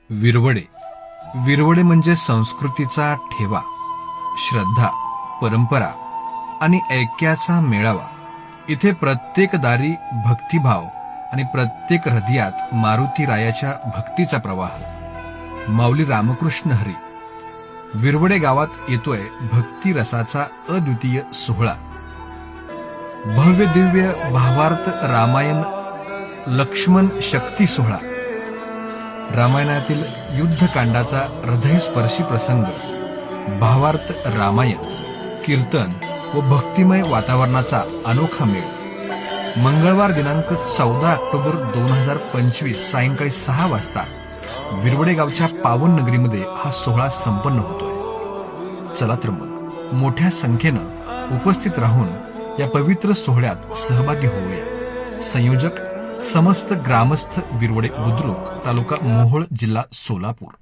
विरवडे. विरवडे म्हणजे संस्कृतीचा ठेवा, श्रद्धा, परंपरा आणि ऐक्याचा मेळावा. इथे प्रत्येक दारी भक्तिभाव आणि प्रत्येक हृदयात मारुती रायाच्या भक्तीचा प्रवाह. माऊली रामकृष्ण हरी. विरवडे गावात येतोय भक्ती रसाचा अद्वितीय सोहळा. भव्य दिव्य भावार्थ रामायण लक्ष्मण शक्ती सोहळा. रामायणातील युद्धकांडाचा हृदयस्पर्शी प्रसंग, भावार्थ रामायण, कीर्तन व भक्तिमय वातावरणाचा अनोखा मेळ. मंगळवार दिनांक 14 ऑक्टोबर 2025 सायंकाळी 6 वाजता विरवडे गावच्या पावन नगरीमध्ये हा सोहळा संपन्न होतोय. चला तर मग मोठ्या संख्येनं उपस्थित राहून या पवित्र सोहळ्यात सहभागी होऊया. संयोजक समस्त ग्रामस्थ, विरवडे बुद्रुक, तालुका मोहोळ, जिल्हा सोलापूर.